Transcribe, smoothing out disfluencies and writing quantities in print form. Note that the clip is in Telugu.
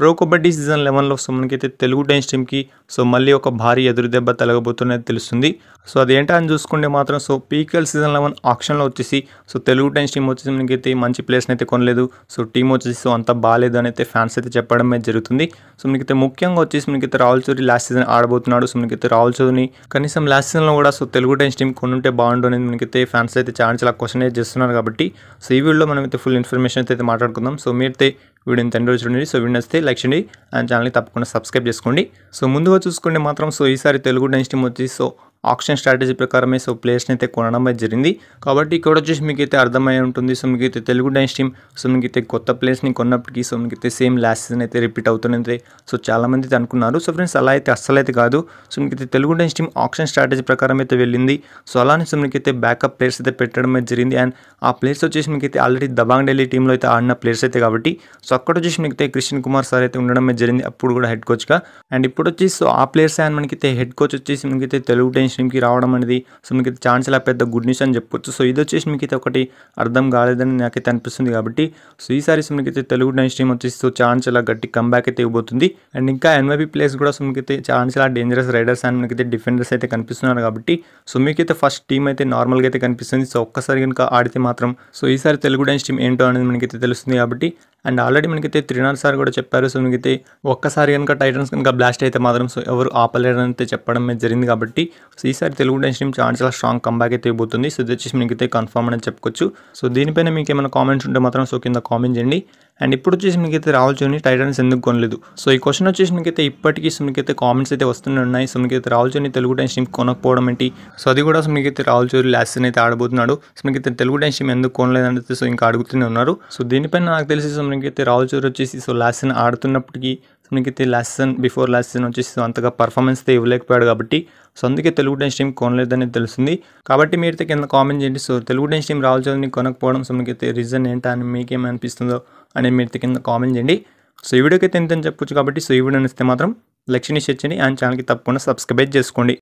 ప్రో కబడ్డీ సీజన్ 11లో సో మనకైతే తెలుగు టైమ్స్ టీమ్కి సో మళ్ళీ ఒక భారీ ఎదురుదెబ్బ తలగబోతున్నది తెలుస్తుంది. సో అదేంటా అని చూసుకుంటే మాత్రం సో పీకేఎల్ సీజన్ 11 ఆక్షన్లో వచ్చేసి సో తెలుగు టైమ్స్ టీమ్ వచ్చేసి మనకైతే మంచి ప్లేస్ని అయితే కొనలేదు. సో టీం వచ్చేసి సో అంత బాగాలేదు అని అయితే ఫ్యాన్స్ అయితే చెప్పడం అయితే జరుగుతుంది. సో మనకైతే ముఖ్యంగా వచ్చేసి మనకైతే రాహుల్ చౌదరి లాస్ట్ సీజన్ ఆడబోతున్నాడు. సో మనకైతే రాహుల్ చౌదరిని కనీసం లాస్ట్ సీజన్లో కూడా సో తెలుగు టైమ్స్ టీం కొనుంటే బాగుండు అనేది మనకైతే ఫ్యాన్స్ అయితే చాలా క్వశ్చన్ అయితే చేస్తున్నారు. కాబట్టి సో ఈ వీడియోలో మనమైతే ఫుల్ ఇన్ఫర్మేషన్ అయితే మాట్లాడుకుందాం. సో మీరైతే వీడియోని తండ్రి చూడండి. సో వీడియో నచ్చితే లైక్ చేయండి అండ్ ఛానల్ని తప్పకుండా సబ్స్క్రైబ్ చేసుకోండి. సో ముందుగా చూసుకుంటే మాత్రం సో ఈసారి తెలుగు టైమ్స్ టీం వచ్చి సో ఆక్షన్ స్ట్రాటజీ ప్రకారమే సో ప్లేయర్స్ని అయితే కొనడం అయితే జరిగింది. కాబట్టి ఇక్కడ వచ్చేసి మీకు అయితే అర్థమై ఉంటుంది. సో మీకు అయితే తెలుగు టైమ్స్ టీం సో మీకు అయితే కొత్త ప్లేయర్స్ని కొన్నప్పటికీ సో మీకు అయితే సేమ్ లాస్ట్ సీజన్ అయితే రిపీట్ అవుతుంది సో చాలామంది అయితే అనుకున్నారు. సో ఫ్రెండ్స్ అలా అయితే అస్సలైతే కాదు. సో మీకు అయితే Telugu times team action strategy ప్రకారం అయితే వెళ్ళింది. సో అలానే సో మీకు అయితే బ్యాకప్ ప్లేయర్స్ అయితే పెట్టడం అయితే జరిగింది. అండ్ ఆ ప్లేయర్స్ వచ్చేసి మీకు అయితే ఆల్రెడీ దబాంగ్ ఢిల్లీ టీంలో అయితే ఆడిన ప్లేయర్స్ అయితే కాబట్టి సో అక్కడ వచ్చేసి మీకు అయితే కృష్ణ కుమార్ సార్ అయితే ఉండడం అయితే జరిగింది అప్పుడు కూడా హెడ్ కోచ్గా. అండ్ ఇప్పుడు వచ్చేసి సో ఆ ప్లేయర్స్ అండ్ మనకైతే హెడ్ కోచ్ వచ్చేసి మనకైతే తెలుగు టైమ్స్ టీంకి రావడం అనేది సో మీకు చాలా పెద్ద గుడ్ న్యూస్ అని చెప్పొచ్చు. సో ఇది వచ్చేసి మీకు అయితే ఒకటి అర్థం కాలేదని నాకైతే అనిపిస్తుంది. కాబట్టి సో ఈసారి సో మీకైతే తెలుగు టైమ్స్ టీం వచ్చేసి సో చాలా గట్టి కంబ్యాక్ అయితే ఇవ్వబోతుంది. అండ్ ఇంకా ఎన్వైపీ ప్లేయర్స్ కూడా సో మీకైతే చాలా డేంజరస్ రైడర్స్ అండ్ మనకైతే డిఫెండర్స్ అయితే కనిపిస్తున్నారు. కాబట్టి సో మీకైతే ఫస్ట్ టీం అయితే నార్మల్గా అయితే కనిపిస్తుంది. సో ఒక్కసారి కనుక ఆడితే మాత్రం సో ఈసారి తెలుగు టైమ్స్ టీం ఏంటో అనేది మనకైతే తెలుస్తుంది. కాబట్టి అండ్ ఆల్రెడీ మనకైతే త్రినాథ్ సార్ కూడా చెప్పారు. సో మనకైతే ఒక్కసారి కనుక టైటన్స్ కనుక బ్లాస్ట్ అయితే మాత్రం సో ఎవరు ఆపలేరని అయితే చెప్పడం జరిగింది. కాబట్టి సో ఈసారి తెలుగు టైమ్స్ టీం చాలా స్ట్రాంగ్ కంబ్యాక్ అయితే ఇవ్వబోతుంది. సో ఇది వచ్చేసి మీకైతే కన్ఫర్మ్ అని చెప్పుకోవచ్చు. సో దీనిపైన మీకు ఏమైనా కామెంట్స్ ఉంటే మాత్రం సో కింద కామెంట్ చేయండి. అండ్ ఇప్పుడు వచ్చేసి మీకైతే రాహుల్ చౌదరిని టైటన్స్ ఎందుకు కొనలేదు? సో ఈ క్వశ్చన్ వచ్చేసి మీకైతే ఇప్పటికీ సో మీకైతే కామెంట్స్ అయితే వస్తూనే ఉన్నాయి. సో మీకైతే రాహుల్ చౌదరిని తెలుగు టైమ్స్ టీం కొనకపోవడం ఏంటి? సో అది కూడా సో మీకైతే రాహుల్ చౌదరి లాస్ట్ సీజన్ అయితే ఆడబోతున్నాడు. సో మీకైతే తెలుగు టైమ్స్ టీం ఎందుకు కొనలేదంటే సో ఇంకా అడుగుతూనే ఉన్నారు. సో దీనిపైన నాకు తెలిసి సో మీకైతే రాహుల్ చౌదరి వచ్చేసి సో లాస్ట్ సీజన్ ఆడుతున్నప్పటికీ మనకైతే last season before last season వచ్చేసి అంతగా పర్ఫార్మెన్స్ అయితే ఇవ్వలేకపోయాడు. కాబట్టి సో అందుకే తెలుగు టైమ్స్ టీం కొనలేదని తెలుస్తుంది. కాబట్టి మీరైతే కింద కామెంట్ చేయండి. So Telugu times team Rahul చౌదరిని కొనకపోవడం సో మీకైతే రీజన్ ఏంటా అని మీకేమనిపిస్తుందో అనేది మీరైతే కింద కామెంట్ చేయండి. సో ఈ వీడియోకి అయితే ఎంతని చెప్పొచ్చు. కాబట్టి సో ఈ వీడియో నచ్చితే మాత్రం లైక్ చేయండి, షేర్ చేయండి అండ్ ఛానల్కి తప్పకుండా సబ్స్క్రైబ్ చేసుకోండి.